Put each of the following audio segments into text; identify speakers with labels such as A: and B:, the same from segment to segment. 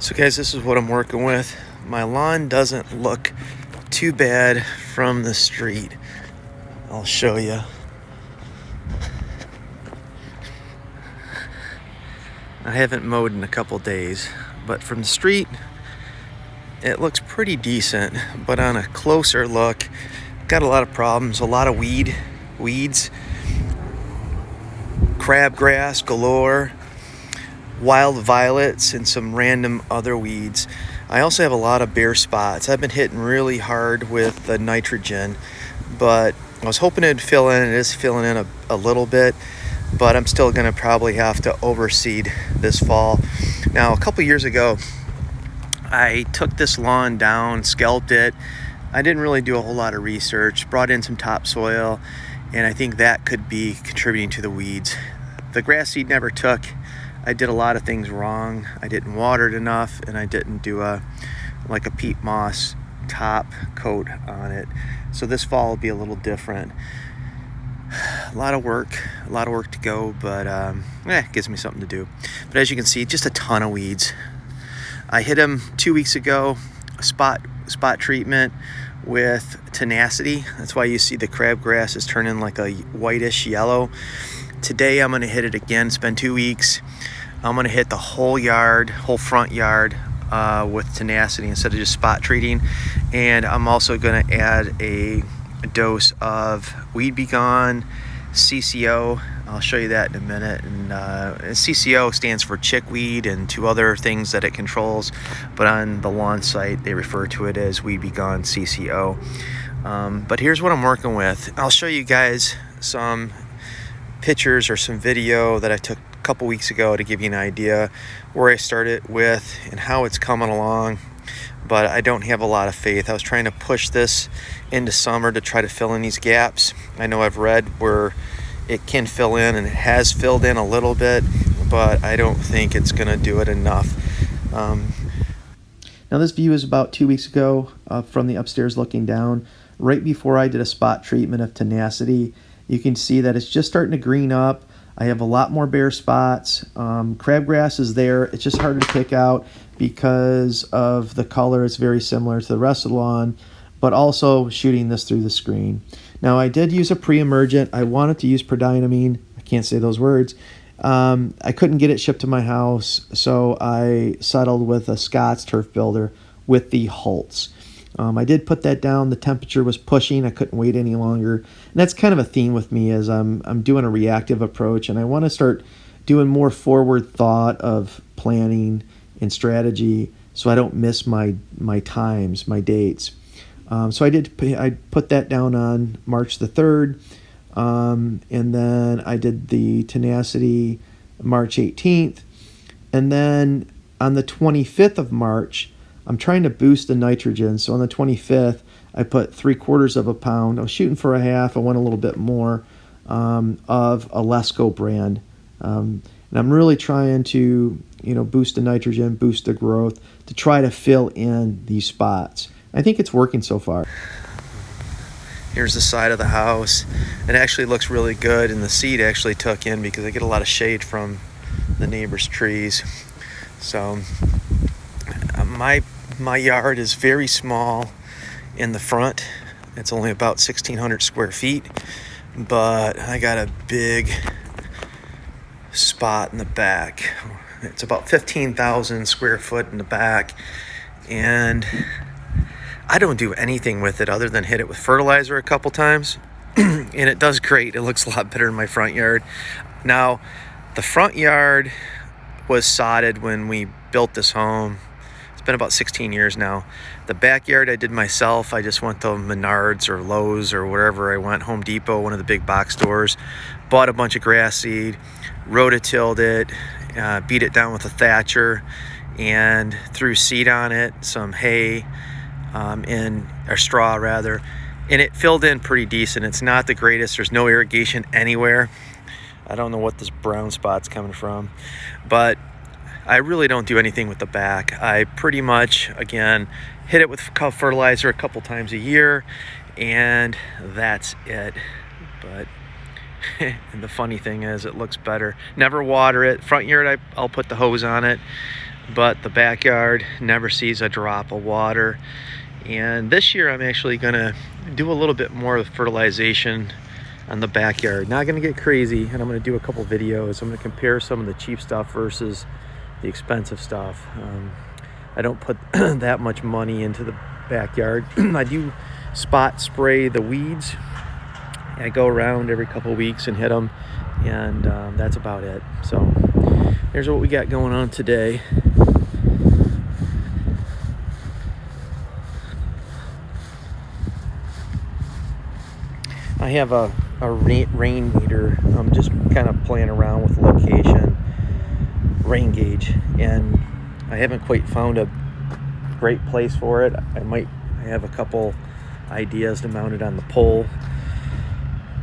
A: So guys, this is what I'm working with. My lawn doesn't look too bad from the street. I'll show you. I haven't mowed in a couple days, but from the street, it looks pretty decent. But on a closer look, got a lot of problems, a lot of weeds, crabgrass galore, wild violets, and some random other weeds. I also have a lot of bare spots. I've been hitting really hard with the nitrogen, but I was hoping it'd fill in. It is filling in a little bit, but I'm still gonna probably have to overseed this fall. Now, a couple years ago, I took this lawn down, scalped it. I didn't really do a whole lot of research, brought in some topsoil, and I think that could be contributing to the weeds. The grass seed never took. I did a lot of things wrong. I didn't water it enough, and I didn't do a peat moss top coat on it. So this fall will be a little different. A lot of work to go, but it gives me something to do. But as you can see, just a ton of weeds. I hit them 2 weeks ago, a spot treatment with Tenacity. That's why you see the crabgrass is turning like a whitish yellow. Today I'm gonna hit it again. It's been 2 weeks. I'm gonna hit the whole front yard with Tenacity instead of just spot treating. And I'm also gonna add a dose of Weed Be Gone CCO. I'll show you that in a minute. And CCO stands for chickweed and 2 other things that it controls. But on the lawn site, they refer to it as Weed Be Gone CCO. But here's what I'm working with. I'll show you guys some pictures or some video that I took a couple weeks ago to give you an idea where I started with and how it's coming along. But I don't have a lot of faith. I was trying to push this into summer to try to fill in these gaps. I know I've read where it can fill in, and it has filled in a little bit, but I don't think it's gonna do it enough. Now this view is about 2 weeks ago from the upstairs looking down, right before I did a spot treatment of Tenacity. You can see that it's just starting to green up. I have a lot more bare spots. Crabgrass is there. It's just harder to pick out because of the color. It's very similar to the rest of the lawn, but also shooting this through the screen. Now, I did use a pre-emergent. I wanted to use prodiamine. I can't say those words. I couldn't get it shipped to my house, so I settled with a Scott's turf builder with the Holtz. I did put that down. The temperature was pushing. I couldn't wait any longer. And that's kind of a theme with me, as I'm doing a reactive approach, and I want to start doing more forward thought of planning and strategy so I don't miss my times, my dates. So I put that down on March the 3rd, and then I did the Tenacity March 18th, and then on the 25th of March, I'm trying to boost the nitrogen. So on the 25th, I put 3/4 of a pound. I was shooting for a half. I went a little bit more of a Lesco brand. And I'm really trying to, boost the nitrogen, boost the growth to try to fill in these spots. I think it's working so far. Here's the side of the house. It actually looks really good, and the seed actually took in because I get a lot of shade from the neighbor's trees. So my yard is very small in the front. It's only about 1,600 square feet, but I got a big spot in the back. It's about 15,000 square foot in the back, and I don't do anything with it other than hit it with fertilizer a couple times, and it does great. It looks a lot better in my front yard. Now, the front yard was sodded when we built this home. It's been about 16 years now. The backyard I did myself. I just went to Menards or Lowe's or wherever I went, Home Depot, one of the big box stores, bought a bunch of grass seed, rototilled it, beat it down with a thatcher, and threw seed on it, some hay, or straw rather, and it filled in pretty decent. It's not the greatest. There's no irrigation anywhere. I don't know what this brown spot's coming from, but I really don't do anything with the back. I pretty much, again, hit it with fertilizer a couple times a year, and that's it. But and the funny thing is, it looks better. Never water it. Front yard, I'll put the hose on it. but the backyard never sees a drop of water. And this year I'm actually gonna do a little bit more fertilization on the backyard. Not gonna get crazy, and I'm gonna do a couple videos. I'm gonna compare some of the cheap stuff versus the expensive stuff. I don't put that much money into the backyard. I do spot spray the weeds. I go around every couple weeks and hit them, and that's about it. So here's what we got going on today. I have a rain meter. I'm just kind of playing around with location, rain gauge, and I haven't quite found a great place for it. I have a couple ideas to mount it on the pole,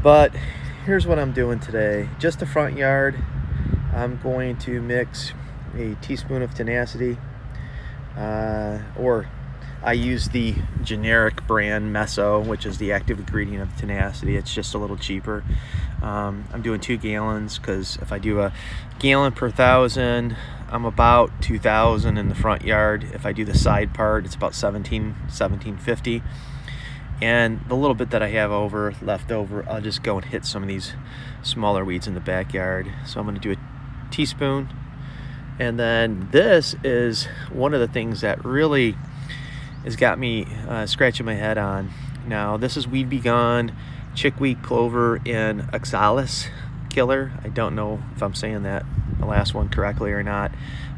A: but here's what I'm doing today. Just the front yard, I'm going to mix a teaspoon of Tenacity, or I use the generic brand Meso, which is the active ingredient of Tenacity. It's just a little cheaper. I'm doing 2 gallons because if I do a gallon per 1,000, I'm about 2,000 in the front yard. If I do the side part, it's about 1750. And the little bit that I have left over, I'll just go and hit some of these smaller weeds in the backyard. So I'm going to do a teaspoon. And then this is one of the things that really has got me scratching my head on. Now, this is Weed Be Gone, chickweed, clover, and oxalis killer. I don't know if I'm saying that the last one correctly or not,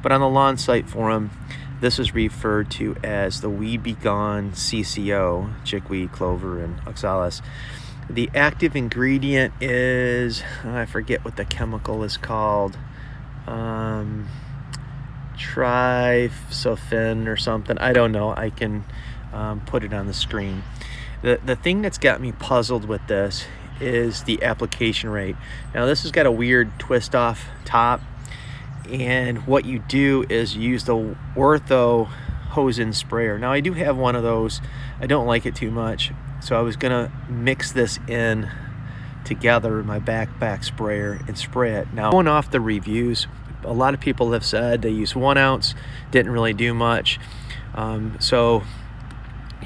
A: but on the lawn site forum, this is referred to as the Weed Be Gone CCO, chickweed, clover, and oxalis. The active ingredient is, I forget what the chemical is called, tryptophan or something. I don't know. I can put it on the screen. The thing that's got me puzzled with this is the application rate. Now, this has got a weird twist off top, and what you do is use the Ortho hose-in sprayer. Now, I do have one of those. I don't like it too much, so I was gonna mix this in together in my backpack sprayer and spray it. Now, going off the reviews, a lot of people have said they use 1 ounce, didn't really do much. So,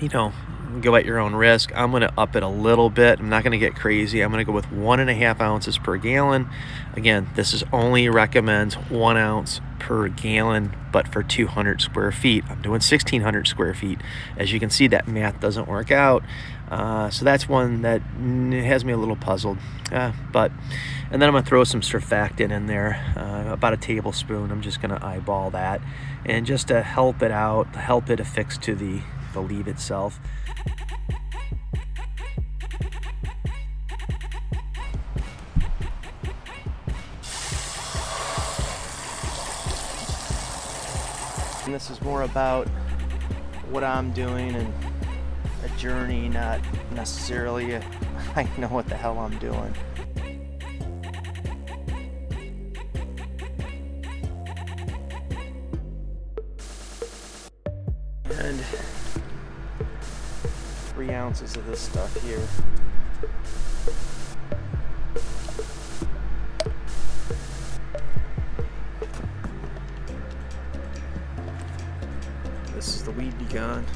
A: you know, go at your own risk. I'm going to up it a little bit. I'm not going to get crazy. I'm going to go with 1.5 ounces per gallon. Again, this is only recommends 1 ounce per gallon, but for 200 square feet. I'm doing 1,600 square feet. As you can see, that math doesn't work out. So that's one that has me a little puzzled. And then I'm going to throw some surfactant in there, about a tablespoon. I'm just going to eyeball that, and just to help it out, help it affix to the leaf itself. And this is more about what I'm doing and a journey, not necessarily I know what the hell I'm doing. And 3 ounces of this stuff here. This is the Weed Be Gone.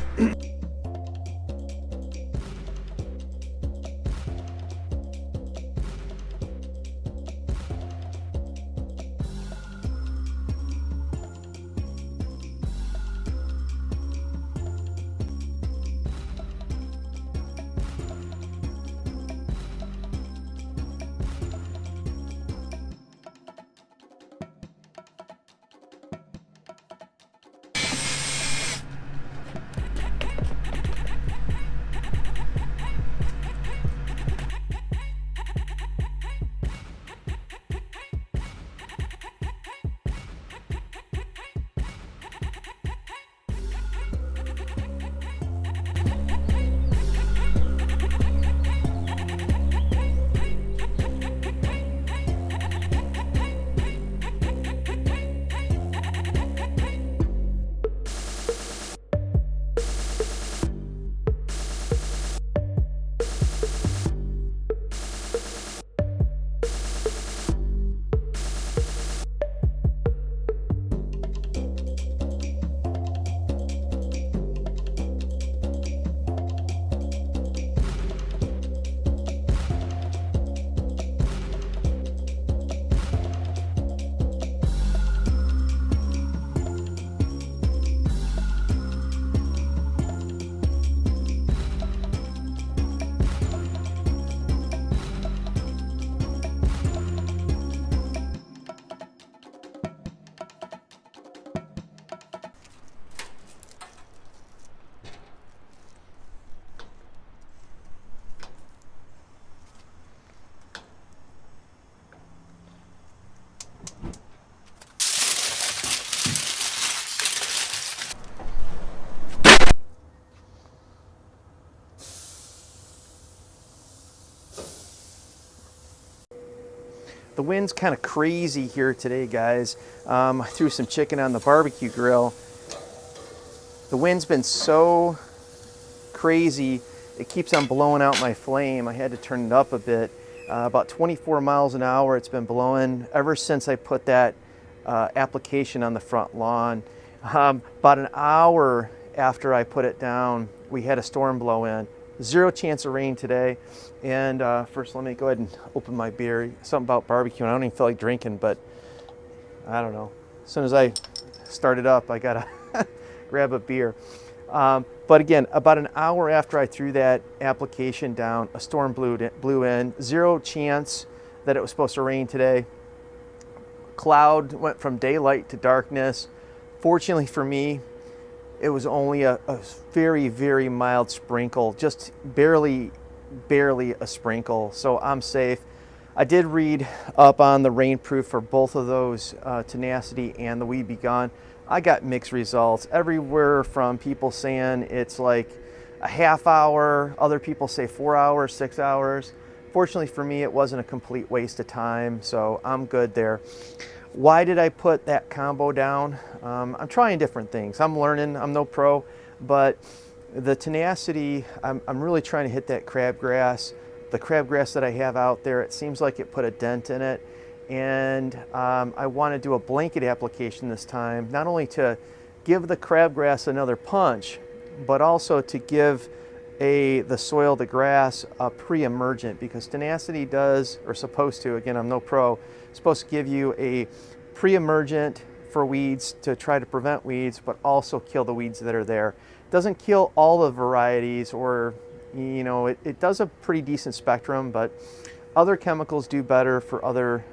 A: The wind's kind of crazy here today, guys. I threw some chicken on the barbecue grill. The wind's been so crazy, it keeps on blowing out my flame. I had to turn it up a bit. About 24 miles an hour it's been blowing ever since I put that application on the front lawn. About an hour after I put it down, we had a storm blow in. 0 chance of rain today. And first, let me go ahead and open my beer. Something about barbecue. I don't even feel like drinking, but I don't know. As soon as I start it up, I gotta grab a beer. But again, about an hour after I threw that application down, a storm blew in. 0 chance that it was supposed to rain today. Cloud went from daylight to darkness. Fortunately for me, it was only a very, very mild sprinkle, just barely a sprinkle, so I'm safe. I did read up on the rainproof for both of those, Tenacity and the Weed Be Gone. I got mixed results everywhere, from people saying it's like a half hour, other people say 4 hours, 6 hours. Fortunately for me, it wasn't a complete waste of time, so I'm good there. Why did I put that combo down? I'm trying different things. I'm learning, I'm no pro, but the Tenacity, I'm really trying to hit that crabgrass. The crabgrass that I have out there, it seems like it put a dent in it. And I want to do a blanket application this time, not only to give the crabgrass another punch, but also to give the soil, the grass, a pre-emergent, because Tenacity does, or supposed to, again, I'm no pro, supposed to give you a pre-emergent for weeds to try to prevent weeds, but also kill the weeds that are there. It doesn't kill all the varieties, or, you know, it does a pretty decent spectrum, but other chemicals do better for other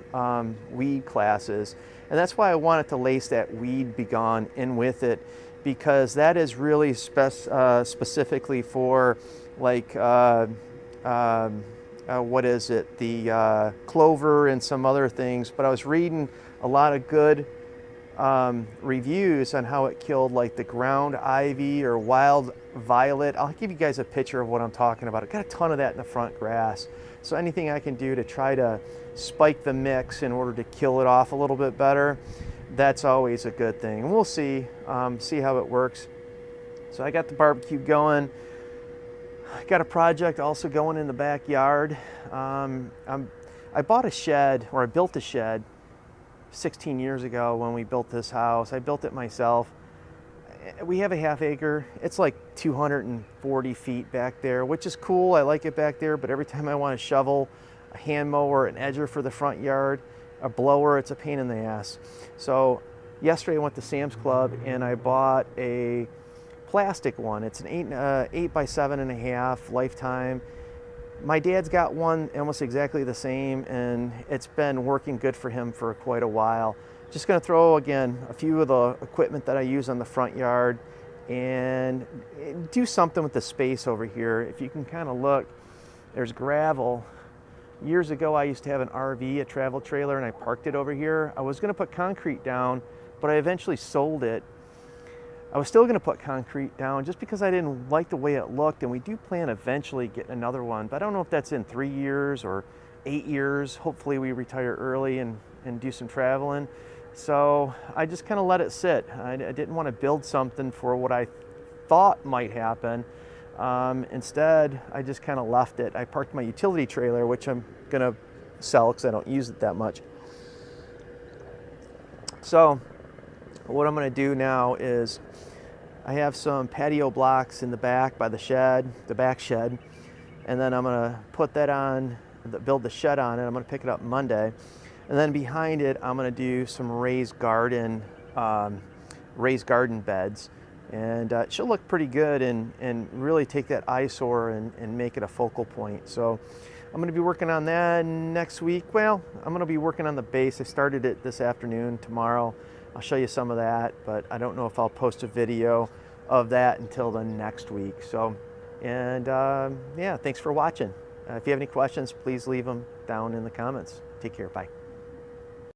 A: weed classes. And that's why I wanted to lace that Weed Be Gone in with it, because that is really specifically for, like, what is it, the clover and some other things. But I was reading a lot of good reviews on how it killed, like, the ground ivy or wild violet. I'll give you guys a picture of what I'm talking about. I got a ton of that in the front grass. So anything I can do to try to spike the mix in order to kill it off a little bit better, that's always a good thing. And we'll see how it works. So I got the barbecue going. I got a project also going in the backyard. I bought a shed, or I built a shed 16 years ago when we built this house. I built it myself. We have a half acre. It's like 240 feet back there, which is cool. I like it back there, but every time I want to shovel, a hand mower, an edger for the front yard, a blower, it's a pain in the ass. So yesterday I went to Sam's Club and I bought a plastic one. It's an 8 by 7.5 lifetime. My dad's got one almost exactly the same, and it's been working good for him for quite a while. Just going to throw, again, a few of the equipment that I use on the front yard and do something with the space over here. If you can kind of look, there's gravel. Years ago, I used to have an RV, a travel trailer, and I parked it over here. I was going to put concrete down, but I eventually sold it. I was still going to put concrete down just because I didn't like the way it looked, and we do plan eventually getting another one, but I don't know if that's in 3 years or 8 years. Hopefully we retire early and do some traveling. So I just kind of let it sit. I didn't want to build something for what I thought might happen. Instead, I just kind of left it. I parked my utility trailer, which I'm going to sell because I don't use it that much. So what I'm going to do now is I have some patio blocks in the back by the shed, the back shed, and then I'm going to put that on, build the shed on it. I'm going to pick it up Monday. And then behind it, I'm going to do some raised garden beds. And it should look pretty good and really take that eyesore and make it a focal point. So I'm going to be working on that next week. Well, I'm going to be working on the base. I started it this afternoon. Tomorrow I'll show you some of that, but I don't know if I'll post a video of that until the next week. So, and yeah, thanks for watching. If you have any questions, please leave them down in the comments. Take care. Bye.